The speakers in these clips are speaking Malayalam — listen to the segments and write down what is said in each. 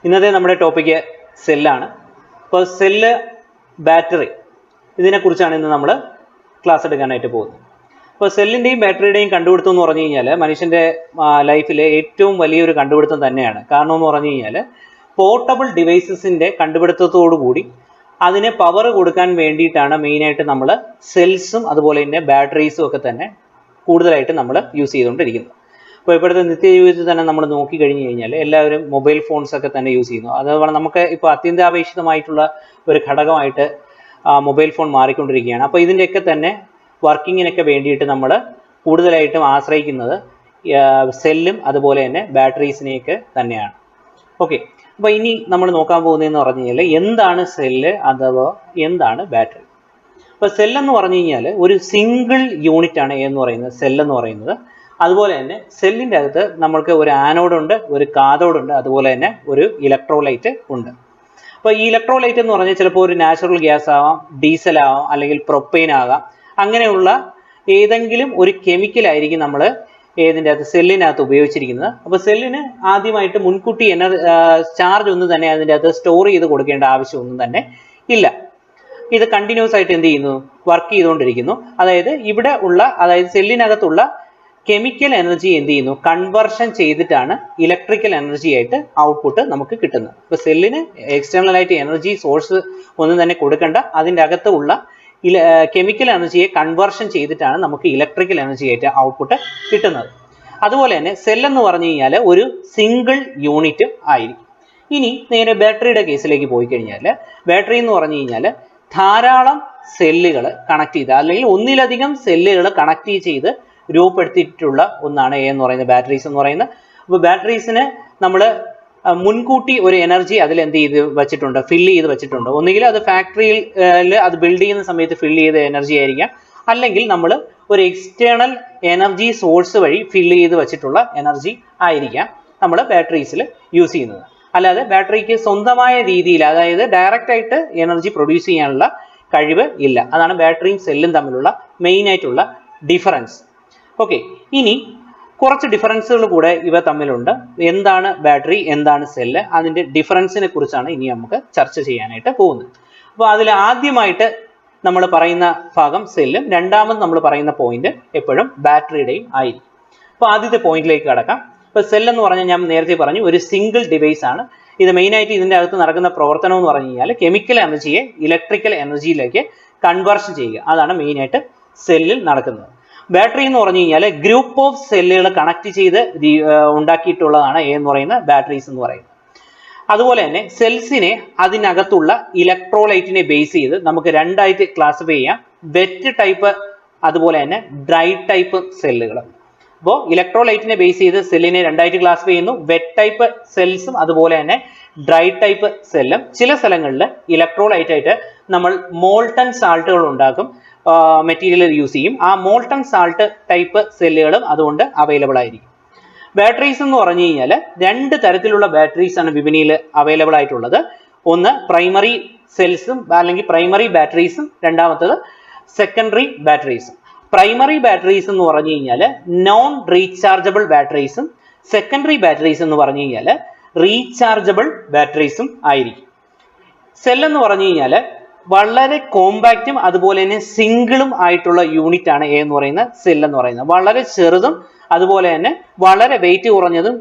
ഇന്നത്തെ നമ്മുടെ ടോപ്പിക്ക് സെല്ലാണ്. അപ്പോൾ സെല്ല്, ബാറ്ററി, ഇതിനെക്കുറിച്ചാണ് ഇന്ന് നമ്മൾ ക്ലാസ് എടുക്കാനായിട്ട് പോകുന്നത്. അപ്പോൾ സെല്ലിൻ്റെയും ബാറ്ററിയുടെയും കണ്ടുപിടുത്തം എന്ന് പറഞ്ഞു കഴിഞ്ഞാൽ മനുഷ്യൻ്റെ ലൈഫിലെ ഏറ്റവും വലിയൊരു കണ്ടുപിടുത്തം തന്നെയാണ്. കാരണം എന്ന് പറഞ്ഞു കഴിഞ്ഞാൽ പോർട്ടബിൾ ഡിവൈസസിൻ്റെ കണ്ടുപിടുത്തത്തോടു കൂടി അതിന് പവർ കൊടുക്കാൻ വേണ്ടിയിട്ടാണ് മെയിനായിട്ട് നമ്മൾ സെൽസും അതുപോലെ തന്നെ ബാറ്ററീസും ഒക്കെ തന്നെ കൂടുതലായിട്ട് നമ്മൾ യൂസ് ചെയ്തുകൊണ്ടിരിക്കുന്നത്. അപ്പോൾ ഇപ്പോഴത്തെ നിത്യജീവിതത്തിൽ തന്നെ നമ്മൾ നോക്കിക്കഴിഞ്ഞ് കഴിഞ്ഞാൽ എല്ലാവരും മൊബൈൽ ഫോൺസ് ഒക്കെ തന്നെ യൂസ് ചെയ്യുന്നു. അതുപോലെ നമുക്ക് ഇപ്പോൾ അത്യന്താപേക്ഷിതമായിട്ടുള്ള ഒരു ഘടകമായിട്ട് മൊബൈൽ ഫോൺ മാറിക്കൊണ്ടിരിക്കുകയാണ്. അപ്പോൾ ഇതിൻ്റെയൊക്കെ തന്നെ വർക്കിങ്ങിനൊക്കെ വേണ്ടിയിട്ട് നമ്മൾ കൂടുതലായിട്ടും ആശ്രയിക്കുന്നത് സെല്ലും അതുപോലെ തന്നെ ബാറ്ററീസിനെയൊക്കെ തന്നെയാണ്. ഓക്കെ, അപ്പോൾ ഇനി നമ്മൾ നോക്കാൻ പോകുന്നതെന്ന് പറഞ്ഞു കഴിഞ്ഞാൽ എന്താണ് സെല്ല് അഥവാ എന്താണ് ബാറ്ററി. അപ്പോൾ സെല്ലെന്ന് പറഞ്ഞു കഴിഞ്ഞാൽ ഒരു സിംഗിൾ യൂണിറ്റ് ആണ് എന്ന് പറയുന്നത് സെല്ലെന്ന് പറയുന്നത്. അതുപോലെ തന്നെ സെല്ലിൻ്റെ അകത്ത് നമ്മൾക്ക് ഒരു ആനോഡുണ്ട്, ഒരു കാഥോഡുണ്ട്, അതുപോലെ തന്നെ ഒരു ഇലക്ട്രോലൈറ്റ് ഉണ്ട്. അപ്പോൾ ഈ ഇലക്ട്രോലൈറ്റ് എന്ന് പറഞ്ഞാൽ ചിലപ്പോൾ ഒരു നാച്ചുറൽ ഗ്യാസ് ആവാം, ഡീസൽ ആവാം, അല്ലെങ്കിൽ പ്രൊപ്പെയിൻ ആകാം. അങ്ങനെയുള്ള ഏതെങ്കിലും ഒരു കെമിക്കലായിരിക്കും നമ്മൾ ഏതിൻ്റെ അകത്ത് സെല്ലിനകത്ത് ഉപയോഗിച്ചിരിക്കുന്നത്. അപ്പോൾ സെല്ലിന് ആദ്യമായിട്ട് മുൻകൂട്ടി ചാർജ് ഒന്നും തന്നെ അതിൻ്റെ അകത്ത് സ്റ്റോർ ചെയ്ത് കൊടുക്കേണ്ട ആവശ്യമൊന്നും തന്നെ ഇല്ല. ഇത് കണ്ടിന്യൂസ് ആയിട്ട് എന്ത് ചെയ്യുന്നു, വർക്ക് ചെയ്തുകൊണ്ടിരിക്കുന്നു. അതായത് സെല്ലിനകത്തുള്ള കെമിക്കൽ എനർജി എന്ത് ചെയ്യുന്നു, കൺവേർഷൻ ചെയ്തിട്ടാണ് ഇലക്ട്രിക്കൽ എനർജി ആയിട്ട് ഔട്ട്പുട്ട് നമുക്ക് കിട്ടുന്നത്. ഇപ്പോൾ സെല്ലിന് എക്സ്റ്റേണൽ ആയിട്ട് എനർജി സോഴ്സ് ഒന്നും തന്നെ കൊടുക്കേണ്ട, അതിൻ്റെ അകത്തുള്ള കെമിക്കൽ എനർജിയെ കൺവേർഷൻ ചെയ്തിട്ടാണ് നമുക്ക് ഇലക്ട്രിക്കൽ എനർജി ആയിട്ട് ഔട്ട്പുട്ട് കിട്ടുന്നത്. അതുപോലെ തന്നെ സെല്ലെന്ന് പറഞ്ഞു കഴിഞ്ഞാൽ ഒരു സിംഗിൾ യൂണിറ്റ് ആയിരിക്കും. ഇനി നേരെ ബാറ്ററിയുടെ കേസിലേക്ക് പോയി കഴിഞ്ഞാൽ ബാറ്ററി എന്ന് പറഞ്ഞു കഴിഞ്ഞാൽ ധാരാളം സെല്ലുകൾ കണക്ട് ചെയ്ത് അല്ലെങ്കിൽ ഒന്നിലധികം സെല്ലുകൾ കണക്ട് ചെയ്ത് രൂപപ്പെടുത്തിയിട്ടുള്ള ഒന്നാണ് എന്ന് പറയുന്നത് ബാറ്ററീസ് എന്ന് പറയുന്നത്. അപ്പോൾ ബാറ്ററീസിന് നമ്മൾ മുൻകൂട്ടി ഒരു എനർജി അതിൽ എന്ത് ചെയ്ത് വെച്ചിട്ടുണ്ട്, ഫില്ല് ചെയ്ത് വെച്ചിട്ടുണ്ട്. ഒന്നുകിൽ അത് ഫാക്ടറിയിൽ അത് ബിൽഡ് ചെയ്യുന്ന സമയത്ത് ഫില്ല് ചെയ്ത എനർജി ആയിരിക്കാം, അല്ലെങ്കിൽ നമ്മൾ ഒരു എക്സ്റ്റേണൽ എനർജി സോഴ്സ് വഴി ഫില്ല് ചെയ്ത് വെച്ചിട്ടുള്ള എനർജി ആയിരിക്കാം നമ്മൾ ബാറ്ററീസിൽ യൂസ് ചെയ്യുന്നത്. അല്ലാതെ ബാറ്ററിക്ക് സ്വന്തമായ രീതിയിൽ അതായത് ഡയറക്റ്റ് ആയിട്ട് എനർജി പ്രൊഡ്യൂസ് ചെയ്യാനുള്ള കഴിവ് ഇല്ല. അതാണ് ബാറ്ററിയും സെല്ലും തമ്മിലുള്ള മെയിൻ ആയിട്ടുള്ള ഡിഫറൻസ്. ഓക്കെ, ഇനി കുറച്ച് ഡിഫറൻസുകൾ കൂടെ ഇവ തമ്മിലുണ്ട്. എന്താണ് ബാറ്ററി, എന്താണ് സെല്ല്, അതിൻ്റെ ഡിഫറൻസിനെ കുറിച്ചാണ് ഇനി നമുക്ക് ചർച്ച ചെയ്യാനായിട്ട് പോകുന്നത്. അപ്പോൾ അതിൽ ആദ്യമായിട്ട് നമ്മൾ പറയുന്ന ഭാഗം സെല്ലും, രണ്ടാമത് നമ്മൾ പറയുന്ന പോയിന്റ് എപ്പോഴും ബാറ്ററിയുടെയും ആയിരിക്കും. അപ്പോൾ ആദ്യത്തെ പോയിന്റിലേക്ക് കടക്കാം. ഇപ്പോൾ സെല്ലെന്ന് പറഞ്ഞാൽ ഞാൻ നേരത്തെ പറഞ്ഞു ഒരു സിംഗിൾ ഡിവൈസ് ആണ്. ഇത് മെയിനായിട്ട് ഇതിൻ്റെ അകത്ത് നടക്കുന്ന പ്രവർത്തനം എന്ന് പറഞ്ഞു കഴിഞ്ഞാൽ കെമിക്കൽ എനർജിയെ ഇലക്ട്രിക്കൽ എനർജിയിലേക്ക് കൺവേർഷൻ ചെയ്യുക. അതാണ് മെയിനായിട്ട് സെല്ലിൽ നടക്കുന്നത്. ബാറ്ററി എന്ന് പറഞ്ഞു കഴിഞ്ഞാൽ ഗ്രൂപ്പ് ഓഫ് സെല്ലുകൾ കണക്ട് ചെയ്ത് ഉണ്ടാക്കിയിട്ടുള്ളതാണ് എന്ന് പറയുന്ന ബാറ്ററീസ് എന്ന് പറയുന്നത്. അതുപോലെ തന്നെ സെൽസിനെ അതിനകത്തുള്ള ഇലക്ട്രോലൈറ്റിനെ ബേസ് ചെയ്ത് നമുക്ക് രണ്ടായിട്ട് ക്ലാസിഫൈ ചെയ്യാം. വെറ്റ് ടൈപ്പ് അതുപോലെ തന്നെ ഡ്രൈ ടൈപ്പ് സെല്ലുകൾ. അപ്പോൾ ഇലക്ട്രോലൈറ്റിനെ ബേസ് ചെയ്ത് സെല്ലിനെ രണ്ടായിട്ട് ക്ലാസിഫൈ ചെയ്യുന്നു. വെറ്റ് ടൈപ്പ് സെൽസും അതുപോലെ തന്നെ ഡ്രൈ ടൈപ്പ് സെല്ലും. ചില സ്ഥലങ്ങളിൽ ഇലക്ട്രോലൈറ്റ് ആയിട്ട് നമ്മൾ മോൾട്ടൺ സാൾട്ടുകൾ ഉണ്ടാക്കും, മെറ്റീരിയൽ യൂസ് ചെയ്യും. ആ മോൾട്ടൺ സാൾട്ട് ടൈപ്പ് സെല്ലുകളും അതുകൊണ്ട് അവൈലബിൾ ആയിരിക്കും. ബാറ്ററീസ് എന്ന് പറഞ്ഞു കഴിഞ്ഞാൽ രണ്ട് തരത്തിലുള്ള ബാറ്ററീസ് ആണ് വിപണിയിൽ അവൈലബിൾ ആയിട്ടുള്ളത്. ഒന്ന് പ്രൈമറി സെൽസും അല്ലെങ്കിൽ പ്രൈമറി ബാറ്ററീസും, രണ്ടാമത്തത് സെക്കൻഡറി ബാറ്ററീസും. പ്രൈമറി ബാറ്ററീസ് എന്ന് പറഞ്ഞു കഴിഞ്ഞാൽ നോൺ റീചാർജബിൾ ബാറ്ററീസും, സെക്കൻഡറി ബാറ്ററീസ് എന്ന് പറഞ്ഞു കഴിഞ്ഞാൽ റീചാർജബിൾ ബാറ്ററീസും ആയിരിക്കും. സെല്ലെന്ന് പറഞ്ഞു കഴിഞ്ഞാൽ വളരെ കോമ്പാക്റ്റും അതുപോലെ തന്നെ സിംഗിളും ആയിട്ടുള്ള യൂണിറ്റ് ആണ് എന്ന് പറയുന്ന സെല്ലെന്ന് പറയുന്നത്. വളരെ ചെറുതും അതുപോലെ തന്നെ വളരെ വെയിറ്റ് കുറഞ്ഞതും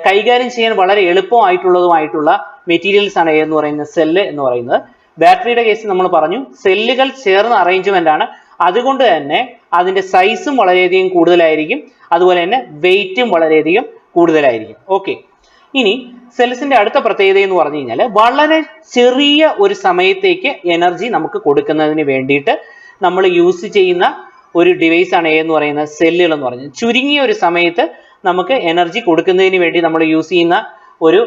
കൈകാര്യം ചെയ്യാൻ വളരെ എളുപ്പമായിട്ടുള്ളതുമായിട്ടുള്ള മെറ്റീരിയൽസ് ആണ് എന്ന് പറയുന്ന സെല്ല് എന്ന് പറയുന്നത്. ബാറ്ററിയുടെ കേസിൽ നമ്മൾ പറഞ്ഞു സെല്ലുകൾ ചേർന്ന അറേഞ്ച്മെന്റ് ആണ്. അതുകൊണ്ട് തന്നെ അതിന്റെ സൈസും വളരെയധികം കൂടുതലായിരിക്കും, അതുപോലെ തന്നെ വെയിറ്റും വളരെയധികം കൂടുതലായിരിക്കും. ഓക്കെ, ഇനി സെൽസിന്റെ അടുത്ത പ്രത്യേകത എന്ന് പറഞ്ഞു കഴിഞ്ഞാൽ വളരെ ചെറിയ ഒരു സമയത്തേക്ക് എനർജി നമുക്ക് കൊടുക്കുന്നതിന് വേണ്ടിയിട്ട് നമ്മൾ യൂസ് ചെയ്യുന്ന ഒരു ഡിവൈസ് ആണ് എന്ന് പറയുന്നത് സെല്ലുകൾ എന്ന് പറയുന്നത്. ചുരുങ്ങിയ ഒരു സമയത്ത് നമുക്ക് എനർജി കൊടുക്കുന്നതിന് വേണ്ടി നമ്മൾ യൂസ് ചെയ്യുന്ന ഒരു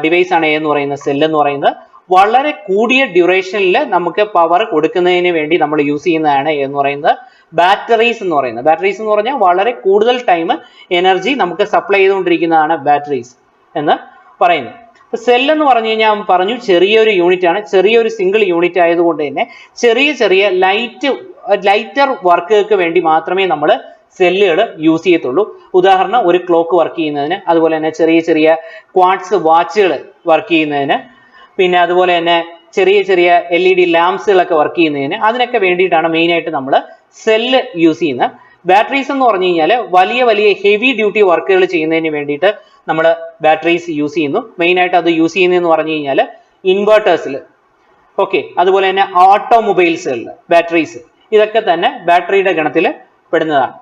ഡിവൈസ് ആണ് എന്ന് പറയുന്ന സെല്ല് എന്ന് പറയുന്നത്. വളരെ കൂടിയ ഡ്യൂറേഷനിൽ നമുക്ക് പവർ കൊടുക്കുന്നതിന് വേണ്ടി നമ്മൾ യൂസ് ചെയ്യുന്നതാണ് എന്ന് പറയുന്നത് ബാറ്ററീസ് എന്ന് പറയുന്നത്. ബാറ്ററീസ് എന്ന് പറഞ്ഞാൽ വളരെ കൂടുതൽ ടൈം എനർജി നമുക്ക് സപ്ലൈ ചെയ്തുകൊണ്ടിരിക്കുന്നതാണ് ബാറ്ററീസ് എന്ന് പറയുന്നത്. അപ്പോൾ സെല്ലെന്ന് പറഞ്ഞു കഴിഞ്ഞാൽ പറഞ്ഞു ചെറിയൊരു യൂണിറ്റ് ആണ്, ചെറിയൊരു സിംഗിൾ യൂണിറ്റ് ആയതുകൊണ്ട് തന്നെ ചെറിയ ലൈറ്റർ വർക്കുകൾക്ക് വേണ്ടി മാത്രമേ നമ്മൾ സെല്ലുകൾ യൂസ് ചെയ്യത്തുള്ളൂ. ഉദാഹരണം ഒരു ക്ലോക്ക് വർക്ക് ചെയ്യുന്നതിന്, അതുപോലെ തന്നെ ചെറിയ ചെറിയ ക്വാർട്സ് വാച്ചുകൾ വർക്ക് ചെയ്യുന്നതിന്, പിന്നെ അതുപോലെ തന്നെ ചെറിയ ചെറിയ LED ലാംപ്സുകളൊക്കെ വർക്ക് ചെയ്യുന്നതിന്, അതിനൊക്കെ വേണ്ടിയിട്ടാണ് മെയിനായിട്ട് നമ്മൾ സെല്ല് യൂസ് ചെയ്യുന്നത്. ബാറ്ററീസ് എന്ന് പറഞ്ഞു കഴിഞ്ഞാൽ വലിയ വലിയ ഹെവി ഡ്യൂട്ടി വർക്കുകൾ ചെയ്യുന്നതിന് വേണ്ടിയിട്ട് നമ്മൾ ബാറ്ററീസ് യൂസ് ചെയ്യുന്നു. മെയിനായിട്ട് അത് യൂസ് ചെയ്യുന്നതെന്ന് പറഞ്ഞു കഴിഞ്ഞാൽ ഇൻവേർട്ടേഴ്സിൽ, ഓക്കെ, അതുപോലെ തന്നെ ഓട്ടോമൊബൈൽസുകളിൽ ബാറ്ററീസ്, ഇതൊക്കെ തന്നെ ബാറ്ററിയുടെ ഗണത്തിൽ പെടുന്നതാണ്.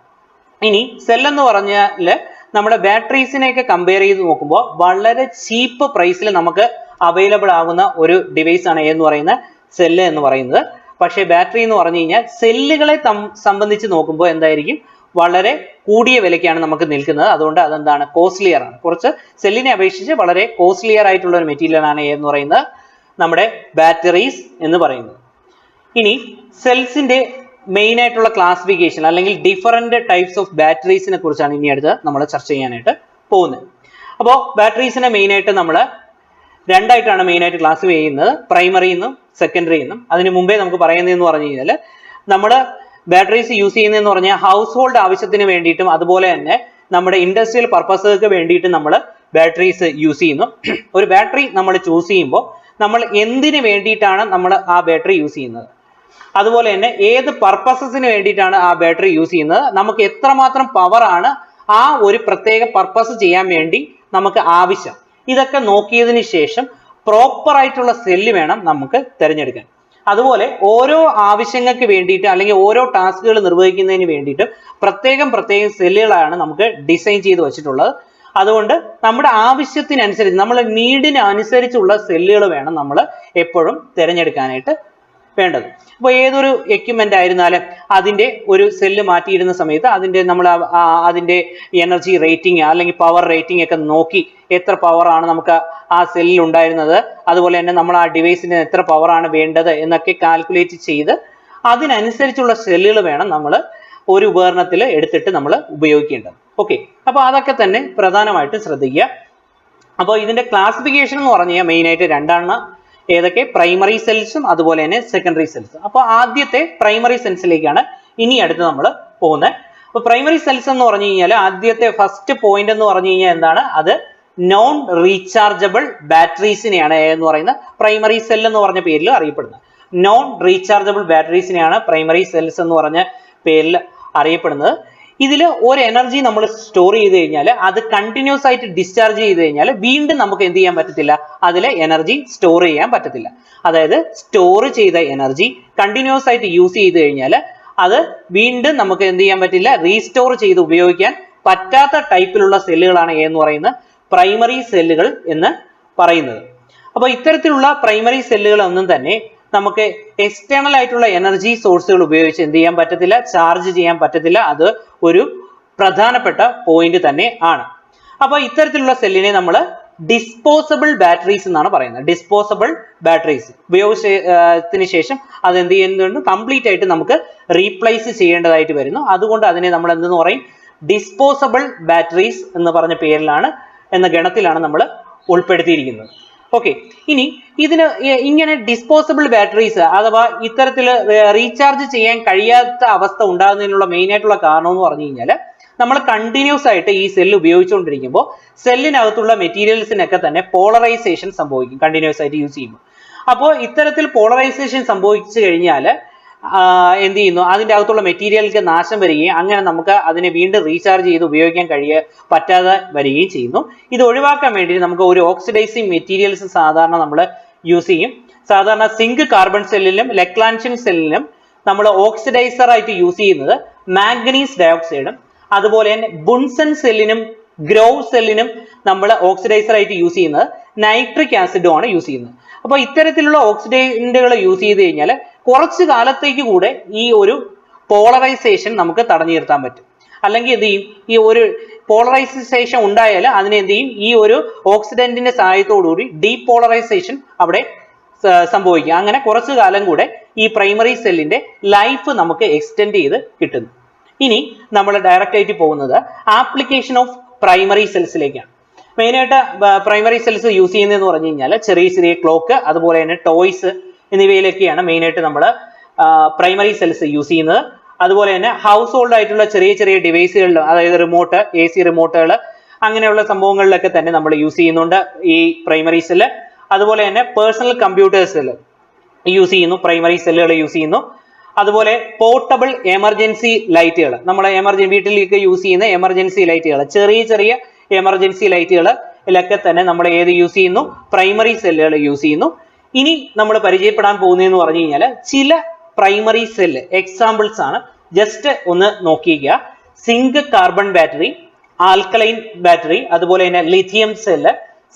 ഇനി സെല്ലെന്ന് പറഞ്ഞാൽ നമ്മുടെ ബാറ്ററീസിനെയൊക്കെ കമ്പയർ ചെയ്ത് നോക്കുമ്പോൾ വളരെ ചീപ്പ് പ്രൈസിൽ നമുക്ക് അവൈലബിൾ ആകുന്ന ഒരു ഡിവൈസ് ആണ് എന്ന് പറയുന്ന സെല്ല് എന്ന് പറയുന്നത്. പക്ഷേ ബാറ്ററി എന്ന് പറഞ്ഞു കഴിഞ്ഞാൽ സെല്ലുകളെ സംബന്ധിച്ച് നോക്കുമ്പോൾ എന്തായിരിക്കും, വളരെ കൂടിയ വിലയ്ക്കാണ് നമുക്ക് നിൽക്കുന്നത്. അതുകൊണ്ട് അതെന്താണ്, കോസ്റ്റ്ലിയർ ആണ്. കുറച്ച് സെല്ലിനെ അപേക്ഷിച്ച് വളരെ കോസ്റ്റ്ലിയർ ആയിട്ടുള്ള ഒരു മെറ്റീരിയൽ ആണ് എന്ന് പറയുന്നത് നമ്മുടെ ബാറ്ററീസ് എന്ന് പറയുന്നത്. ഇനി സെൽസിന്റെ മെയിൻ ആയിട്ടുള്ള ക്ലാസിഫിക്കേഷൻ അല്ലെങ്കിൽ ഡിഫറെന്റ് ടൈപ്സ് ഓഫ് ബാറ്ററീസിനെ കുറിച്ചാണ് ഇനി അടുത്ത് നമ്മൾ ചർച്ച ചെയ്യാനായിട്ട് പോകുന്നത്. അപ്പോൾ ബാറ്ററീസിനെ മെയിൻ ആയിട്ട് നമ്മൾ രണ്ടായിട്ടാണ് മെയിൻ ആയിട്ട് ക്ലാസിഫൈ ചെയ്യുന്നത്, പ്രൈമറി എന്നും സെക്കൻഡറി എന്നും. അതിന് മുമ്പേ നമുക്ക് പറയുന്നതെന്ന് പറഞ്ഞു കഴിഞ്ഞാൽ നമ്മൾ ബാറ്ററീസ് യൂസ് ചെയ്യുന്നതെന്ന് പറഞ്ഞാൽ ഹൗസ് ഹോൾഡ് ആവശ്യത്തിന് വേണ്ടിയിട്ടും അതുപോലെ തന്നെ നമ്മുടെ ഇൻഡസ്ട്രിയൽ പർപ്പസുകൾക്ക് വേണ്ടിയിട്ടും നമ്മൾ ബാറ്ററീസ് യൂസ് ചെയ്യുന്നു. ഒരു ബാറ്ററി നമ്മൾ ചൂസ് ചെയ്യുമ്പോൾ നമ്മൾ എന്തിനു വേണ്ടിയിട്ടാണ് നമ്മൾ ആ ബാറ്ററി യൂസ് ചെയ്യുന്നത്, അതുപോലെ തന്നെ ഏത് പർപ്പസസിന് വേണ്ടിയിട്ടാണ് ആ ബാറ്ററി യൂസ് ചെയ്യുന്നത്, നമുക്ക് എത്രമാത്രം പവർ ആണ് ആ ഒരു പ്രത്യേക പർപ്പസ് ചെയ്യാൻ വേണ്ടി നമുക്ക് ആവശ്യം, ഇതൊക്കെ നോക്കിയതിന് ശേഷം പ്രോപ്പർ ആയിട്ടുള്ള സെല്ല് വേണം നമുക്ക് തിരഞ്ഞെടുക്കാൻ. അതുപോലെ ഓരോ ആവശ്യങ്ങൾക്ക് വേണ്ടിയിട്ട് അല്ലെങ്കിൽ ഓരോ ടാസ്കുകൾ നിർവഹിക്കുന്നതിന് വേണ്ടിയിട്ട് പ്രത്യേകം സെല്ലുകളാണ് നമുക്ക് ഡിസൈൻ ചെയ്ത് വെച്ചിട്ടുള്ളത്. അതുകൊണ്ട് നമ്മുടെ ആവശ്യത്തിനനുസരിച്ച്, നമ്മുടെ നീഡിന് അനുസരിച്ചുള്ള സെല്ലുകൾ വേണം നമ്മൾ എപ്പോഴും തിരഞ്ഞെടുക്കാനായിട്ട് വേണ്ടത്. അപ്പോൾ ഏതൊരു എക്യുപ്മെന്റ് ആയിരുന്നാലും അതിന്റെ ഒരു സെല്ല് മാറ്റിയിടുന്ന സമയത്ത് അതിന്റെ എനർജി റേറ്റിംഗ് അല്ലെങ്കിൽ പവർ റേറ്റിംഗ് ഒക്കെ നോക്കി എത്ര പവർ ആണ് നമുക്ക് ആ സെല്ലിൽ ഉണ്ടായിരുന്നത്, അതുപോലെ തന്നെ നമ്മൾ ആ ഡിവൈസിന് എത്ര പവർ ആണ് വേണ്ടത് എന്നൊക്കെ കാൽക്കുലേറ്റ് ചെയ്ത് അതിനനുസരിച്ചുള്ള സെല്ലുകൾ വേണം നമ്മൾ ഒരു ഉപകരണത്തിൽ എടുത്തിട്ട് നമ്മൾ ഉപയോഗിക്കേണ്ടത്. ഓക്കെ, അപ്പോൾ അതൊക്കെ തന്നെ പ്രധാനമായിട്ടും ശ്രദ്ധിക്കുക. അപ്പോൾ ഇതിന്റെ ക്ലാസിഫിക്കേഷൻ എന്ന് പറഞ്ഞു കഴിഞ്ഞാൽ മെയിൻ ആയിട്ട് രണ്ടാണ്. ഏതൊക്കെ? പ്രൈമറി സെൽസും അതുപോലെ തന്നെ സെക്കൻഡറി സെൽസും. അപ്പോൾ ആദ്യത്തെ പ്രൈമറി സെൽസിലേക്കാണ് ഇനി അടുത്ത് നമ്മൾ പോകുന്നത്. അപ്പോൾ പ്രൈമറി സെൽസ് എന്ന് പറഞ്ഞു കഴിഞ്ഞാൽ ആദ്യത്തെ ഫസ്റ്റ് പോയിന്റ് എന്ന് പറഞ്ഞു കഴിഞ്ഞാൽ എന്താണ്, അത് നോൺ റീചാർജബിൾ ബാറ്ററീസിനെയാണ് എന്ന് പറയുന്ന പ്രൈമറി സെൽ എന്ന് പറഞ്ഞ പേരിൽ അറിയപ്പെടുന്നത്. നോൺ റീചാർജബിൾ ബാറ്ററീസിനെയാണ് പ്രൈമറി സെൽസ് എന്ന് പറഞ്ഞ പേരിൽ അറിയപ്പെടുന്നത്. ഇതിൽ ഒരു എനർജി നമ്മൾ സ്റ്റോർ ചെയ്ത് കഴിഞ്ഞാൽ അത് കണ്ടിന്യൂസ് ആയിട്ട് ഡിസ്ചാർജ് ചെയ്ത് കഴിഞ്ഞാൽ വീണ്ടും നമുക്ക് എന്ത് ചെയ്യാൻ പറ്റത്തില്ല, അതിലെ എനർജി സ്റ്റോർ ചെയ്യാൻ പറ്റത്തില്ല. അതായത് സ്റ്റോർ ചെയ്ത എനർജി കണ്ടിന്യൂസ് ആയിട്ട് യൂസ് ചെയ്ത് കഴിഞ്ഞാൽ അത് വീണ്ടും നമുക്ക് എന്ത് ചെയ്യാൻ പറ്റില്ല, റീസ്റ്റോർ ചെയ്ത് ഉപയോഗിക്കാൻ പറ്റാത്ത ടൈപ്പിലുള്ള സെല്ലുകളാണ് എന്ന് പറയുന്ന പ്രൈമറി സെല്ലുകൾ എന്ന് പറയുന്നത്. അപ്പോൾ ഇത്തരത്തിലുള്ള പ്രൈമറി സെല്ലുകൾ ഒന്നും തന്നെ നമുക്ക് എക്സ്റ്റേണൽ ആയിട്ടുള്ള എനർജി സോഴ്സുകൾ ഉപയോഗിച്ച് എന്ത് ചെയ്യാൻ പറ്റത്തില്ല, ചാർജ് ചെയ്യാൻ പറ്റത്തില്ല. അത് ഒരു പ്രധാനപ്പെട്ട പോയിന്റ് തന്നെ ആണ്. അപ്പോൾ ഇത്തരത്തിലുള്ള സെല്ലിനെ നമ്മൾ ഡിസ്പോസബിൾ ബാറ്ററീസ് എന്നാണ് പറയുന്നത്. ഡിസ്പോസബിൾ ബാറ്ററീസ് ഉപയോഗത്തിന് ശേഷം അത് എന്ത് ചെയ്യുന്നുണ്ട്, കംപ്ലീറ്റ് ആയിട്ട് നമുക്ക് റീപ്ലേസ് ചെയ്യേണ്ടതായിട്ട് വരുന്നു. അതുകൊണ്ട് അതിനെ നമ്മൾ എന്തെന്ന് പറയും, ഡിസ്പോസബിൾ ബാറ്ററീസ് എന്ന് പറഞ്ഞ പേരിലാണ്, എന്ന ഗണത്തിലാണ് നമ്മൾ ഉൾപ്പെടുത്തിയിരിക്കുന്നത്. ഓക്കെ, ഇനി ഇതിന് ഇങ്ങനെ ഡിസ്പോസബിൾ ബാറ്ററീസ് അഥവാ ഇത്തരത്തിൽ റീചാർജ് ചെയ്യാൻ കഴിയാത്ത അവസ്ഥ ഉണ്ടാകുന്നതിനുള്ള മെയിൻ ആയിട്ടുള്ള കാരണം എന്ന് പറഞ്ഞു കഴിഞ്ഞാൽ നമ്മൾ കണ്ടിന്യൂസ് ആയിട്ട് ഈ സെല്ല് ഉപയോഗിച്ചുകൊണ്ടിരിക്കുമ്പോൾ സെല്ലിനകത്തുള്ള മെറ്റീരിയൽസിനൊക്കെ തന്നെ പോളറൈസേഷൻ സംഭവിക്കും കണ്ടിന്യൂസ് ആയിട്ട് യൂസ് ചെയ്യുമ്പോൾ. അപ്പോൾ ഇത്തരത്തിൽ പോളറൈസേഷൻ സംഭവിച്ചു കഴിഞ്ഞാൽ എന്ത് ചെയ്യുന്നു, അതിൻ്റെ അകത്തുള്ള മെറ്റീരിയലിക്ക് നാശം വരികയും അങ്ങനെ നമുക്ക് അതിനെ വീണ്ടും റീചാർജ് ചെയ്ത് ഉപയോഗിക്കാൻ പറ്റാതെ വരികയും ചെയ്യുന്നു. ഇത് ഒഴിവാക്കാൻ വേണ്ടി നമുക്ക് ഒരു ഓക്സിഡൈസിങ് മെറ്റീരിയൽസ് സാധാരണ നമ്മൾ യൂസ് ചെയ്യും. സാധാരണ സിങ്ക് കാർബൺ സെല്ലിലും ലെക്ലാൻഷ്യൻ സെല്ലിലും നമ്മൾ ഓക്സിഡൈസർ ആയിട്ട് യൂസ് ചെയ്യുന്നത് മാംഗനീസ് ഡയോക്സൈഡും അതുപോലെ തന്നെ ബുൺസൺ സെല്ലിനും ഗ്രോവ് സെല്ലിനും നമ്മൾ ഓക്സിഡൈസർ ആയിട്ട് യൂസ് ചെയ്യുന്നത് നൈട്രിക് ആസിഡും ആണ് യൂസ് ചെയ്യുന്നത്. അപ്പോൾ ഇത്തരത്തിലുള്ള ഓക്സിഡന്റുകൾ യൂസ് ചെയ്ത് കഴിഞ്ഞാൽ കുറച്ച് കാലത്തേക്ക് കൂടെ ഈ ഒരു പോളറൈസേഷൻ നമുക്ക് തടഞ്ഞു നിർത്താൻ പറ്റും. അല്ലെങ്കിൽ എന്ത് ചെയ്യും, ഈ ഒരു പോളറൈസേഷൻ ഉണ്ടായാൽ അതിനെ എന്ത് ചെയ്യും, ഈ ഒരു ഓക്സിഡന്റിന്റെ സഹായത്തോടുകൂടി ഡീപോളറൈസേഷൻ അവിടെ സംഭവിക്കും. അങ്ങനെ കുറച്ചു കാലം കൂടെ ഈ പ്രൈമറി സെല്ലിന്റെ ലൈഫ് നമുക്ക് എക്സ്റ്റെൻഡ് ചെയ്ത് കിട്ടുന്നു. ഇനി നമ്മൾ ഡയറക്റ്റ് ആയിട്ട് പോകുന്നത് ആപ്ലിക്കേഷൻ ഓഫ് പ്രൈമറി സെൽസിലേക്കാണ്. മെയിനായിട്ട് പ്രൈമറി സെൽസ് യൂസ് ചെയ്യുന്നതെന്ന് പറഞ്ഞു കഴിഞ്ഞാൽ ചെറിയ ചെറിയ ക്ലോക്ക് അതുപോലെ തന്നെ ടോയ്സ് എന്നിവയിലൊക്കെയാണ് മെയിനായിട്ട് നമ്മൾ പ്രൈമറി സെൽസ് യൂസ് ചെയ്യുന്നത്. അതുപോലെ തന്നെ ഹൗസ് ഹോൾഡ് ആയിട്ടുള്ള ചെറിയ ചെറിയ ഡിവൈസുകളിൽ, അതായത് റിമോട്ട്, AC റിമോട്ടുകൾ, അങ്ങനെയുള്ള സംഭവങ്ങളിലൊക്കെ തന്നെ നമ്മൾ യൂസ് ചെയ്യുന്നുണ്ട് ഈ പ്രൈമറി സെല്ല്. അതുപോലെ തന്നെ പേഴ്സണൽ കമ്പ്യൂട്ടേഴ്സിൽ യൂസ് ചെയ്യുന്നു, പ്രൈമറി സെല്ലുകൾ യൂസ് ചെയ്യുന്നു. അതുപോലെ പോർട്ടബിൾ എമർജൻസി ലൈറ്റുകൾ, നമ്മളെ വീട്ടിലേക്ക് യൂസ് ചെയ്യുന്ന എമർജൻസി ലൈറ്റുകൾ, ചെറിയ ചെറിയ എമർജൻസി ലൈറ്റുകളിലൊക്കെ തന്നെ നമ്മൾ ഏത് യൂസ് ചെയ്യുന്നു? പ്രൈമറി സെല്ലുകൾ യൂസ് ചെയ്യുന്നു. ഇനി നമ്മൾ പരിചയപ്പെടാൻ പോകുന്നതെന്ന് പറഞ്ഞു കഴിഞ്ഞാൽ ചില പ്രൈമറി സെല്ല് എക്സാമ്പിൾസ് ആണ്. ജസ്റ്റ് ഒന്ന് നോക്കിക്കുക. Zinc carbon battery, alkaline battery, അതുപോലെ തന്നെ lithium cell,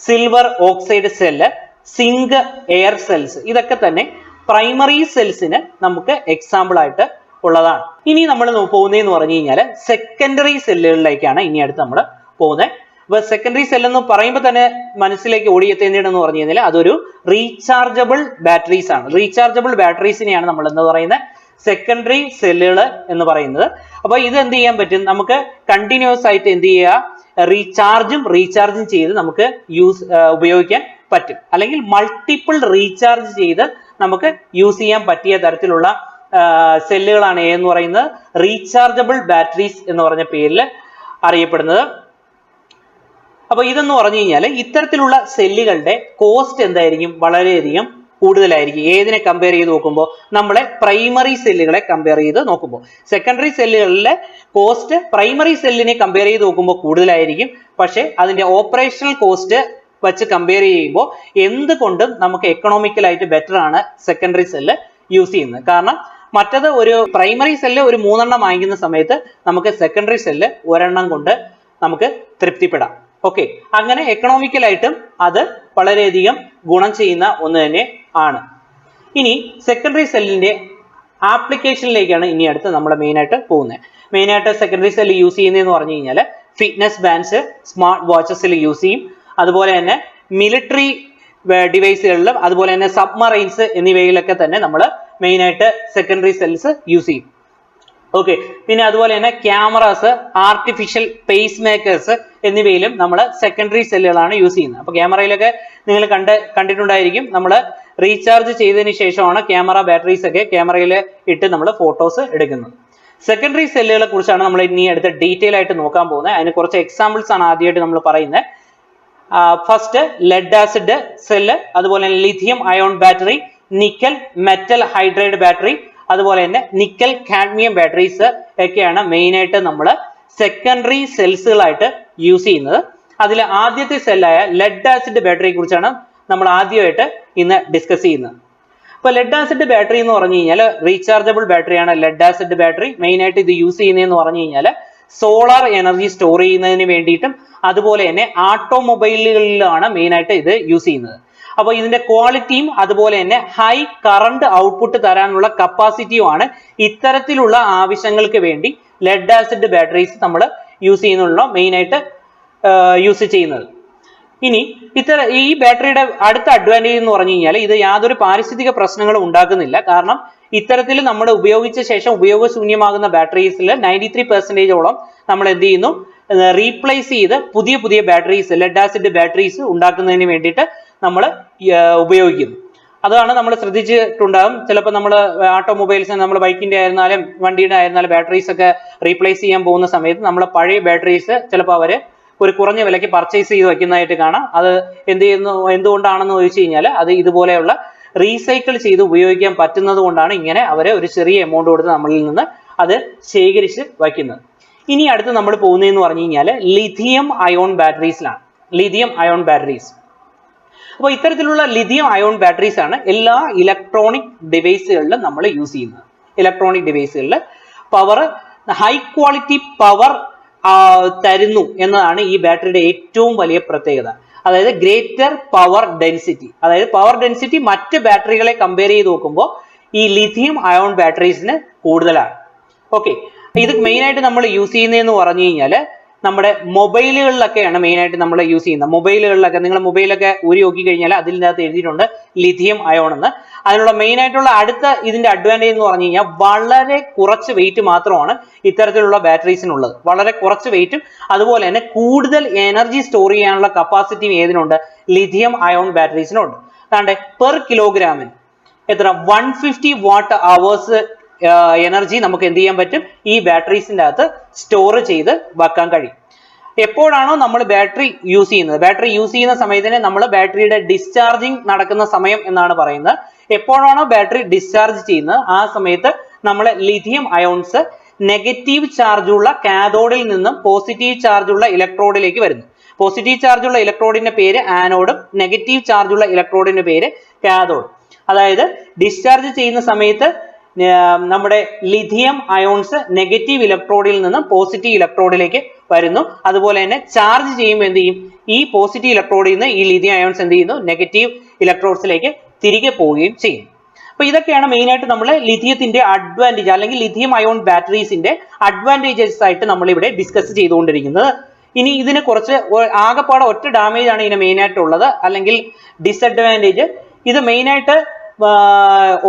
silver oxide cell, zinc air cells, ഇതൊക്കെ തന്നെ പ്രൈമറി സെൽസിന് നമുക്ക് എക്സാമ്പിൾ ആയിട്ട് ഉള്ളതാണ്. ഇനി നമ്മൾ പോകുന്നതെന്ന് പറഞ്ഞു കഴിഞ്ഞാൽ സെക്കൻഡറി സെല്ലുകളിലേക്കാണ് ഇനി അടുത്ത് നമ്മൾ പോകുന്നത്. അപ്പൊ സെക്കൻഡറി സെൽ എന്ന് പറയുമ്പോൾ തന്നെ മനസ്സിലേക്ക് ഓടിയെത്തേണ്ടതെന്ന് പറഞ്ഞു കഴിഞ്ഞാൽ അതൊരു റീചാർജബിൾ ബാറ്ററീസ് ആണ്. റീചാർജബിൾ ബാറ്ററീസിനെയാണ് നമ്മൾ എന്ന് പറയുന്നത് സെക്കൻഡറി സെല്ലുകൾ എന്ന് പറയുന്നത്. അപ്പൊ ഇത് എന്ത് ചെയ്യാൻ പറ്റും? നമുക്ക് കണ്ടിന്യൂസ് ആയിട്ട് എന്ത് ചെയ്യുക? റീചാർജും ചെയ്ത് നമുക്ക് ഉപയോഗിക്കാൻ പറ്റും. അല്ലെങ്കിൽ മൾട്ടിപ്പിൾ റീചാർജ് ചെയ്ത് നമുക്ക് യൂസ് ചെയ്യാൻ പറ്റിയ തരത്തിലുള്ള സെല്ലുകളാണ് എന്ന് പറയുന്നത് റീചാർജബിൾ ബാറ്ററീസ് എന്ന് പറഞ്ഞ പേരിൽ അറിയപ്പെടുന്നത്. അപ്പൊ ഇതെന്ന് പറഞ്ഞു കഴിഞ്ഞാൽ ഇത്തരത്തിലുള്ള സെല്ലുകളുടെ കോസ്റ്റ് എന്തായിരിക്കും? വളരെയധികം കൂടുതലായിരിക്കും. ഏതിനെ കമ്പയർ ചെയ്ത് നോക്കുമ്പോൾ? നമ്മളെ പ്രൈമറി സെല്ലുകളെ കമ്പയർ ചെയ്ത് നോക്കുമ്പോൾ. സെക്കൻഡറി സെല്ലുകളിലെ കോസ്റ്റ് പ്രൈമറി സെല്ലിനെ കമ്പയർ ചെയ്ത് നോക്കുമ്പോൾ കൂടുതലായിരിക്കും. പക്ഷെ അതിന്റെ ഓപ്പറേഷണൽ കോസ്റ്റ് വെച്ച് കമ്പയർ ചെയ്യുമ്പോൾ എന്തുകൊണ്ടും നമുക്ക് എക്കണോമിക്കലായിട്ട് ബെറ്റർ ആണ് സെക്കൻഡറി സെല്ല് യൂസ് ചെയ്യുന്നത്. കാരണം മറ്റത് ഒരു പ്രൈമറി സെല്ല് ഒരു 3 എണ്ണം വാങ്ങിക്കുന്ന സമയത്ത് നമുക്ക് സെക്കൻഡറി സെല്ല് ഒരെണ്ണം കൊണ്ട് നമുക്ക് തൃപ്തിപ്പെടാം. ഓക്കെ, അങ്ങനെ എക്കണോമിക്കലായിട്ടും അത് വളരെയധികം ഗുണം ചെയ്യുന്ന ഒന്ന് തന്നെ ആണ്. ഇനി സെക്കൻഡറി സെല്ലിന്റെ ആപ്ലിക്കേഷനിലേക്കാണ് ഇനി അടുത്ത് നമ്മൾ മെയിനായിട്ട് പോകുന്നത്. മെയിനായിട്ട് സെക്കൻഡറി സെല്ല് യൂസ് ചെയ്യുന്നതെന്ന് പറഞ്ഞു കഴിഞ്ഞാൽ ഫിറ്റ്നസ് ബാൻഡ്സ്, സ്മാർട്ട് വാച്ചസിൽ യൂസ് ചെയ്യും. അതുപോലെ തന്നെ മിലിറ്ററി ഡിവൈസുകളിലും അതുപോലെ തന്നെ സബ്മറൈൻസ് എന്നിവയിലൊക്കെ തന്നെ നമ്മൾ മെയിനായിട്ട് സെക്കൻഡറി സെൽസ് യൂസ് ചെയ്യും. ഓക്കെ, പിന്നെ അതുപോലെ തന്നെ ക്യാമറാസ്, ആർട്ടിഫിഷ്യൽ പേസ് മേക്കേഴ്സ് എന്നിവയിലും നമ്മൾ സെക്കൻഡറി സെല്ലുകളാണ് യൂസ് ചെയ്യുന്നത്. അപ്പൊ ക്യാമറയിലൊക്കെ നിങ്ങൾ കണ്ടിട്ടുണ്ടായിരിക്കും, നമ്മൾ റീചാർജ് ചെയ്തതിന് ശേഷമാണ് ക്യാമറ ബാറ്ററീസ് ഒക്കെ ക്യാമറയിൽ ഇട്ട് നമ്മൾ ഫോട്ടോസ് എടുക്കുന്നത്. സെക്കൻഡറി സെല്ലുകളെ കുറിച്ചാണ് നമ്മൾ ഇനി അടുത്ത ഡീറ്റെയിൽ ആയിട്ട് നോക്കാൻ പോകുന്നത്. അതിന് കുറച്ച് എക്സാമ്പിൾസ് ആണ് ആദ്യമായിട്ട് നമ്മൾ പറയുന്നത്. ഫസ്റ്റ് ലെഡ് ആസിഡ് സെല്ല്, അതുപോലെ തന്നെ lithium ion battery, nickel metal hydride battery, അതുപോലെ തന്നെ നിക്കൽ കാഡ്മിയം ബാറ്ററീസ് ഒക്കെയാണ് മെയിനായിട്ട് നമ്മൾ സെക്കൻഡറി സെൽസുകളായിട്ട് യൂസ് ചെയ്യുന്നത്. അതിൽ ആദ്യത്തെ സെല്ലായ ലെഡ് ആസിഡ് ബാറ്ററിയെ കുറിച്ചാണ് നമ്മൾ ആദ്യമായിട്ട് ഇന്ന് ഡിസ്കസ് ചെയ്യുന്നത്. അപ്പോൾ ലെഡ് ആസിഡ് ബാറ്ററി എന്ന് പറഞ്ഞു കഴിഞ്ഞാൽ റീചാർജബിൾ ബാറ്ററിയാണ് ലെഡ് ആസിഡ് ബാറ്ററി. മെയിനായിട്ട് ഇത് യൂസ് ചെയ്യുന്നതെന്ന് പറഞ്ഞു കഴിഞ്ഞാൽ സോളാർ എനർജി സ്റ്റോർ ചെയ്യുന്നതിന് വേണ്ടിയിട്ടും അതുപോലെ തന്നെ ഓട്ടോമൊബൈലുകളിലാണ് മെയിനായിട്ട് ഇത് യൂസ് ചെയ്യുന്നത്. അപ്പോൾ ഇതിന്റെ ക്വാളിറ്റിയും അതുപോലെ തന്നെ ഹൈ കറണ്ട് ഔട്ട്പുട്ട് തരാനുള്ള കപ്പാസിറ്റിയുമാണ് ഇത്തരത്തിലുള്ള ആവശ്യങ്ങൾക്ക് വേണ്ടി ലെഡ് ആസിഡ് ബാറ്ററീസ് നമ്മൾ യൂസ് ചെയ്യുന്നുള്ള മെയിനായിട്ട് യൂസ് ചെയ്യുന്നത്. ഇനി ഈ ബാറ്ററിയുടെ അടുത്ത അഡ്വാൻറ്റേജ് എന്ന് പറഞ്ഞു കഴിഞ്ഞാൽ ഇത് യാതൊരു പാരിസ്ഥിതിക പ്രശ്നങ്ങളും ഉണ്ടാക്കുന്നില്ല. കാരണം ഇത്തരത്തിൽ നമ്മൾ ഉപയോഗിച്ച ശേഷം ഉപയോഗശൂന്യമാകുന്ന ബാറ്ററീസിൽ 93% നമ്മൾ എന്ത് ചെയ്യുന്നു? റീപ്ലേസ് ചെയ്ത് പുതിയ പുതിയ ബാറ്ററീസ്, ലെഡ് ആസിഡ് ബാറ്ററീസ് ഉണ്ടാക്കുന്നതിന് വേണ്ടിയിട്ട് നമ്മൾ ഉപയോഗിക്കുന്നു. അതാണ് നമ്മൾ ശ്രദ്ധിച്ചിട്ടുണ്ടാകും. ചിലപ്പോൾ നമ്മൾ ഓട്ടോമൊബൈൽസ്, നമ്മൾ ബൈക്കിന്റെ ആയിരുന്നാലും വണ്ടിയുടെ ആയിരുന്നാലും ബാറ്ററീസ് ഒക്കെ റീപ്ലേസ് ചെയ്യാൻ പോകുന്ന സമയത്ത് നമ്മൾ പഴയ ബാറ്ററീസ് ചിലപ്പോൾ അവർ ഒരു കുറഞ്ഞ വിലയ്ക്ക് പർച്ചേസ് ചെയ്ത് വെക്കുന്നതായിട്ട് കാണാം. അത് എന്തുകൊണ്ടാണെന്ന് ചോദിച്ചു കഴിഞ്ഞാൽ അത് ഇതുപോലെയുള്ള റീസൈക്കിൾ ചെയ്ത് ഉപയോഗിക്കാൻ പറ്റുന്നത് കൊണ്ടാണ് ഇങ്ങനെ അവർ ഒരു ചെറിയ എമൗണ്ട് കൊടുത്ത് നമ്മളിൽ നിന്ന് അത് ശേഖരിച്ച് വയ്ക്കുന്നത്. ഇനി അടുത്ത് നമ്മൾ പോകുന്നതെന്ന് പറഞ്ഞു കഴിഞ്ഞാൽ ലിഥിയം അയോൺ ബാറ്ററീസിലാണ്. Lithium ion batteries. അപ്പോൾ ഇത്തരത്തിലുള്ള ലിഥിയം അയോൺ ബാറ്ററീസ് ആണ് എല്ലാ ഇലക്ട്രോണിക് ഡിവൈസുകളിലും നമ്മൾ യൂസ് ചെയ്യുന്നത്. ഇലക്ട്രോണിക് ഡിവൈസുകളിൽ പവർ, ഹൈ ക്വാളിറ്റി പവർ തരുന്നു എന്നതാണ് ഈ ബാറ്ററിയുടെ ഏറ്റവും വലിയ പ്രത്യേകത. അതായത് ഗ്രേറ്റർ പവർ ഡെൻസിറ്റി. അതായത് പവർ ഡെൻസിറ്റി മറ്റ് ബാറ്ററികളെ കമ്പയർ ചെയ്ത് നോക്കുമ്പോൾ ഈ ലിഥിയം അയോൺ ബാറ്ററീസിന് കൂടുതലാണ്. ഓക്കെ, ഇത് മെയിനായിട്ട് നമ്മൾ യൂസ് ചെയ്യുന്നതെന്ന് പറഞ്ഞു കഴിഞ്ഞാൽ നമ്മുടെ മൊബൈലുകളിലൊക്കെയാണ് മെയിനായിട്ട് നമ്മൾ യൂസ് ചെയ്യുന്നത്. മൊബൈലുകളിലൊക്കെ നിങ്ങൾ മൊബൈലൊക്കെ ഊരി നോക്കി കഴിഞ്ഞാൽ അതിനകത്ത് എഴുതിയിട്ടുണ്ട് ലിഥിയം അയോൺ എന്ന്. അതിനുള്ള മെയിനായിട്ടുള്ള അടുത്ത ഇതിന്റെ അഡ്വാൻറ്റേജ് എന്ന് പറഞ്ഞു കഴിഞ്ഞാൽ വളരെ കുറച്ച് വെയിറ്റ് മാത്രമാണ് ഇത്തരത്തിലുള്ള ബാറ്ററീസിനുള്ളത്. വളരെ കുറച്ച് വെയിറ്റും അതുപോലെ തന്നെ കൂടുതൽ എനർജി സ്റ്റോർ ചെയ്യാനുള്ള കപ്പാസിറ്റിയും ഏതിനുണ്ട്? Lithium ion ബാറ്ററീസിനുണ്ട്. അതാണ്ട് പെർ കിലോഗ്രാമിന് എത്ര 150 വാട്ട് അവേഴ്സ് എനർജി നമുക്ക് എന്ത് ചെയ്യാൻ പറ്റും, ഈ ബാറ്ററീസിൻ്റെ അകത്ത് സ്റ്റോർ ചെയ്ത് വെക്കാൻ കഴിയും. എപ്പോഴാണോ നമ്മൾ ബാറ്ററി യൂസ് ചെയ്യുന്ന സമയത്തിന് നമ്മൾ ബാറ്ററിയുടെ ഡിസ്ചാർജിങ് നടക്കുന്ന സമയം എന്നാണ് പറയുന്നത്. എപ്പോഴാണോ ബാറ്ററി ഡിസ്ചാർജ് ചെയ്യുന്നത് ആ സമയത്ത് നമ്മൾ ലിഥിയം അയോൺസ് നെഗറ്റീവ് ചാർജുള്ള കാഥോഡിൽ നിന്നും പോസിറ്റീവ് ചാർജുള്ള ഇലക്ട്രോഡിലേക്ക് വരുന്നു. പോസിറ്റീവ് ചാർജുള്ള ഇലക്ട്രോഡിന്റെ പേര് ആനോഡും നെഗറ്റീവ് ചാർജുള്ള ഇലക്ട്രോഡിന്റെ പേര് കാഥോഡ്. അതായത് ഡിസ്ചാർജ് ചെയ്യുന്ന സമയത്ത് നമ്മുടെ ലിഥിയം അയോൺസ് നെഗറ്റീവ് ഇലക്ട്രോഡിൽ നിന്നും പോസിറ്റീവ് ഇലക്ട്രോഡിലേക്ക് വരുന്നു. അതുപോലെ തന്നെ ചാർജ് ചെയ്യുമ്പോൾ എന്ത് ചെയ്യും, ഈ പോസിറ്റീവ് ഇലക്ട്രോഡിൽ നിന്ന് ഈ ലിഥിയം അയോൺസ് എന്ത് ചെയ്യുന്നു, നെഗറ്റീവ് ഇലക്ട്രോഡ്സിലേക്ക് തിരികെ പോവുകയും ചെയ്യും. അപ്പൊ ഇതൊക്കെയാണ് മെയിൻ ആയിട്ട് നമ്മൾ ലിഥിയത്തിന്റെ അഡ്വാൻറ്റേജ് അല്ലെങ്കിൽ ലിഥിയം അയോൺ ബാറ്ററീസിന്റെ അഡ്വാൻറ്റേജസ് ആയിട്ട് നമ്മൾ ഇവിടെ ഡിസ്കസ് ചെയ്തുകൊണ്ടിരിക്കുന്നത്. ഇനി ഇതിന് കുറച്ച് ആകെപ്പാടെ ഒറ്റ ഡാമേജ് ആണ് ഇതിന് മെയിൻ ആയിട്ടുള്ളത്, അല്ലെങ്കിൽ ഡിസഡ്വാൻറ്റേജ്. ഇത് മെയിൻ ആയിട്ട്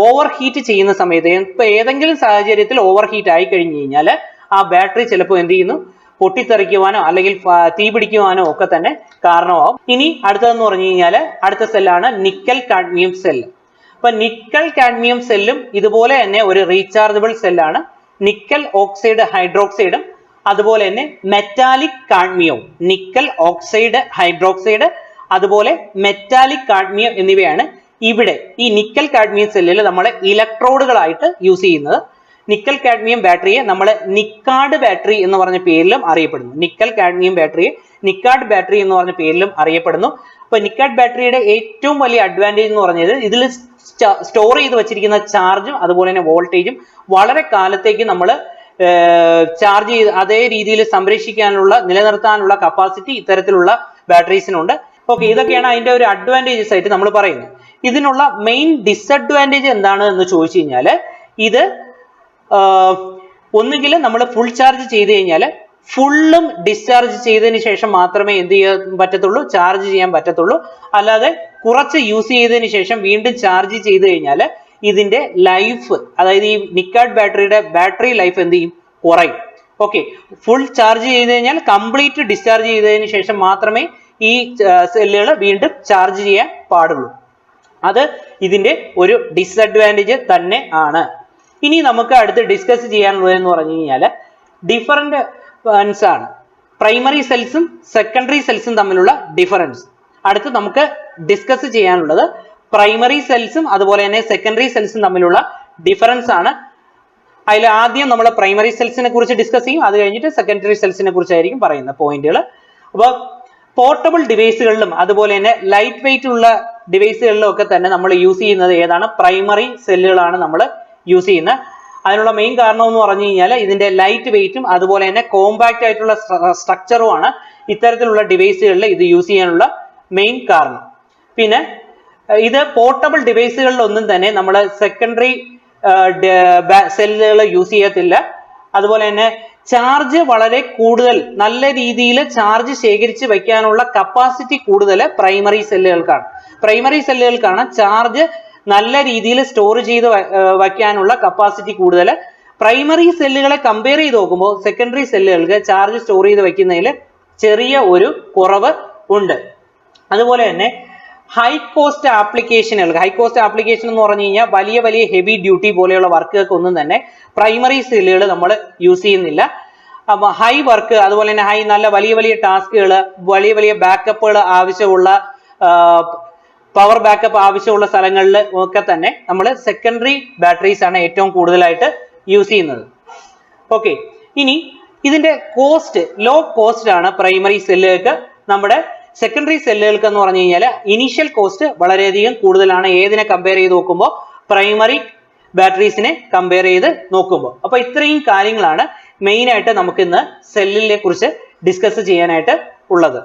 ഓവർ ഹീറ്റ് ചെയ്യുന്ന സമയത്ത്, ഇപ്പൊ ഏതെങ്കിലും സാഹചര്യത്തിൽ ഓവർ ഹീറ്റ് ആയി കഴിഞ്ഞു കഴിഞ്ഞാൽ ആ ബാറ്ററി ചിലപ്പോൾ എന്ത് ചെയ്യുന്നു, പൊട്ടിത്തെറിക്കുവാനോ അല്ലെങ്കിൽ തീ പിടിക്കുവാനോ ഒക്കെ തന്നെ കാരണമാവും. ഇനി അടുത്തതെന്ന് പറഞ്ഞു കഴിഞ്ഞാൽ അടുത്ത സെല്ലാണ് നിക്കൽ കാഡ്മിയം സെല്ല്. അപ്പൊ നിക്കൽ കാഡ്മിയം സെല്ലും ഇതുപോലെ തന്നെ ഒരു റീചാർജബിൾ സെല്ലാണ്. നിക്കൽ ഓക്സൈഡ് ഹൈഡ്രോക്സൈഡും അതുപോലെ തന്നെ മെറ്റാലിക് കാഡ്മിയവും, നിക്കൽ ഓക്സൈഡ് ഹൈഡ്രോക്സൈഡ് അതുപോലെ മെറ്റാലിക് കാഡ്മിയം എന്നിവയാണ് ഇവിടെ ഈ നിക്കൽ കാഡ്മിയം സെല്ലിൽ നമ്മൾ ഇലക്ട്രോഡുകളായിട്ട് യൂസ് ചെയ്യുന്നത്. നിക്കൽ കാഡ്മിയം ബാറ്ററിയെ നമ്മൾ നിക്കാഡ് ബാറ്ററി എന്ന് പറഞ്ഞ പേരിലും അറിയപ്പെടുന്നു. നിക്കൽ കാഡ്മിയം ബാറ്ററിയെ നിക്കാഡ് ബാറ്ററി എന്ന് പറഞ്ഞ പേരിലും അറിയപ്പെടുന്നു. അപ്പൊ നിക്കാഡ് ബാറ്ററിയുടെ ഏറ്റവും വലിയ അഡ്വാൻറ്റേജ് എന്ന് പറഞ്ഞത് ഇതിൽ സ്റ്റോർ ചെയ്ത് വെച്ചിരിക്കുന്ന ചാർജും അതുപോലെ തന്നെ വോൾട്ടേജും വളരെ കാലത്തേക്ക് നമ്മൾ ചാർജ് ചെയ്ത് അതേ രീതിയിൽ സംരക്ഷിക്കാനുള്ള നിലനിർത്താനുള്ള കപ്പാസിറ്റി ഇത്തരത്തിലുള്ള ബാറ്ററീസിനുണ്ട്. ഓക്കെ, ഇതൊക്കെയാണ് അതിന്റെ ഒരു അഡ്വാൻറ്റേജസ് ആയിട്ട് നമ്മൾ പറയുന്നത്. ഇതിനുള്ള മെയിൻ ഡിസഡ്വാൻറ്റേജ് എന്താണ് എന്ന് ചോദിച്ചു കഴിഞ്ഞാൽ, ഇത് ഒന്നുകിൽ നമ്മൾ ഫുൾ ചാർജ് ചെയ്ത് കഴിഞ്ഞാൽ ഫുള്ളും ഡിസ്ചാർജ് ചെയ്തതിന് ശേഷം മാത്രമേ എന്ത് ചെയ്യാൻ പറ്റത്തുള്ളൂ, ചാർജ് ചെയ്യാൻ പറ്റത്തുള്ളൂ. അല്ലാതെ കുറച്ച് യൂസ് ചെയ്തതിന് ശേഷം വീണ്ടും ചാർജ് ചെയ്ത് കഴിഞ്ഞാൽ ഇതിന്റെ ലൈഫ്, അതായത് ഈ നിക്കാഡ് ബാറ്ററിയുടെ ബാറ്ററി ലൈഫ് എന്ത് ചെയ്യും, കുറയും. ഓക്കെ, ഫുൾ ചാർജ് ചെയ്ത് കഴിഞ്ഞാൽ കംപ്ലീറ്റ് ഡിസ്ചാർജ് ചെയ്തതിന് ശേഷം മാത്രമേ ഈ സെല്ലുകൾ വീണ്ടും ചാർജ് ചെയ്യാൻ പാടുള്ളൂ. അത് ഇതിന്റെ ഒരു ഡിസഡ്വാൻറ്റേജ് തന്നെ ആണ്. ഇനി നമുക്ക് അടുത്ത് ഡിസ്കസ് ചെയ്യാനുള്ളതെന്ന് പറഞ്ഞു കഴിഞ്ഞാൽ ഡിഫറൻസ് ആണ്. പ്രൈമറി സെൽസും സെക്കൻഡറി സെൽസും തമ്മിലുള്ള ഡിഫറൻസ്. അടുത്ത് നമുക്ക് ഡിസ്കസ് ചെയ്യാനുള്ളത് പ്രൈമറി സെൽസും അതുപോലെ തന്നെ സെക്കൻഡറി സെൽസും തമ്മിലുള്ള ഡിഫറൻസ് ആണ്. അതിൽ ആദ്യം നമ്മൾ പ്രൈമറി സെൽസിനെ കുറിച്ച് ഡിസ്കസ് ചെയ്യും, അത് കഴിഞ്ഞിട്ട് സെക്കൻഡറി സെൽസിനെ കുറിച്ചായിരിക്കും പറയുന്ന പോയിന്റുകൾ. അപ്പോൾ പോർട്ടബിൾ ഡിവൈസുകളിലും അതുപോലെ തന്നെ ലൈറ്റ് വെയിറ്റ് ഉള്ള ഡിവൈസുകളിലും ഒക്കെ തന്നെ നമ്മൾ യൂസ് ചെയ്യുന്നത് ഏതാണ്, പ്രൈമറി സെല്ലുകളാണ് നമ്മൾ യൂസ് ചെയ്യുന്നത്. അതിനുള്ള മെയിൻ കാരണം എന്ന് പറഞ്ഞു കഴിഞ്ഞാൽ ഇതിന്റെ ലൈറ്റ് വെയിറ്റും അതുപോലെ തന്നെ കോമ്പാക്റ്റ് ആയിട്ടുള്ള സ്ട്രക്ചറുമാണ് ഇത്തരത്തിലുള്ള ഡിവൈസുകളിൽ ഇത് യൂസ് ചെയ്യാനുള്ള മെയിൻ കാരണം. പിന്നെ ഇത് പോർട്ടബിൾ ഡിവൈസുകളിലൊന്നും തന്നെ നമ്മൾ സെക്കൻഡറി സെല്ലുകൾ യൂസ് ചെയ്യത്തില്ല. അതുപോലെ തന്നെ ചാർജ് വളരെ കൂടുതൽ നല്ല രീതിയിൽ ചാർജ് ശേഖരിച്ച് വയ്ക്കാനുള്ള കപ്പാസിറ്റി കൂടുതൽ പ്രൈമറി സെല്ലുകൾക്കാണ്. പ്രൈമറി സെല്ലുകൾക്കാണ് ചാർജ് നല്ല രീതിയിൽ സ്റ്റോർ ചെയ്ത് വയ്ക്കാനുള്ള കപ്പാസിറ്റി കൂടുതൽ. പ്രൈമറി സെല്ലുകളെ കമ്പയർ ചെയ്ത് നോക്കുമ്പോൾ സെക്കൻഡറി സെല്ലുകൾക്ക് ചാർജ് സ്റ്റോർ ചെയ്ത് വയ്ക്കുന്നതിൽ ചെറിയ ഒരു കുറവ് ഉണ്ട്. അതുപോലെ തന്നെ ഹൈ കോസ്റ്റ് ആപ്ലിക്കേഷനുകൾക്ക്, ഹൈ കോസ്റ്റ് ആപ്ലിക്കേഷൻ എന്ന് പറഞ്ഞു കഴിഞ്ഞാൽ വലിയ വലിയ ഹെവി ഡ്യൂട്ടി പോലെയുള്ള വർക്കുകൾക്ക് ഒന്നും തന്നെ പ്രൈമറി സെല്ലുകൾ നമ്മൾ യൂസ് ചെയ്യുന്നില്ല. അപ്പൊ ഹൈ വർക്ക് അതുപോലെ തന്നെ നല്ല വലിയ വലിയ ടാസ്കുകൾ, വലിയ വലിയ ബാക്കപ്പുകൾ ആവശ്യമുള്ള പവർ ബാക്കപ്പ് ആവശ്യമുള്ള സ്ഥലങ്ങളിൽ ഒക്കെ തന്നെ നമ്മൾ സെക്കൻഡറി ബാറ്ററീസ് ആണ് ഏറ്റവും കൂടുതലായിട്ട് യൂസ് ചെയ്യുന്നത്. ഓക്കെ, ഇനി ഇതിന്റെ കോസ്റ്റ് ലോ കോസ്റ്റ് ആണ് പ്രൈമറി സെല്ലുകൾക്ക്. നമ്മുടെ സെക്കൻഡറി സെല്ലുകൾക്ക് എന്ന് പറഞ്ഞു കഴിഞ്ഞാൽ ഇനീഷ്യൽ കോസ്റ്റ് വളരെയധികം കൂടുതലാണ് ഏതിനെ കമ്പയർ ചെയ്ത് നോക്കുമ്പോൾ, പ്രൈമറി ബാറ്ററീസിനെ കമ്പയർ ചെയ്ത് നോക്കുമ്പോൾ. അപ്പൊ ഇത്രയും കാര്യങ്ങളാണ് മെയിൻ ആയിട്ട് നമുക്ക് ഇന്ന് സെല്ലിനെ കുറിച്ച് ഡിസ്കസ് ചെയ്യാനായിട്ട് ഉള്ളത്.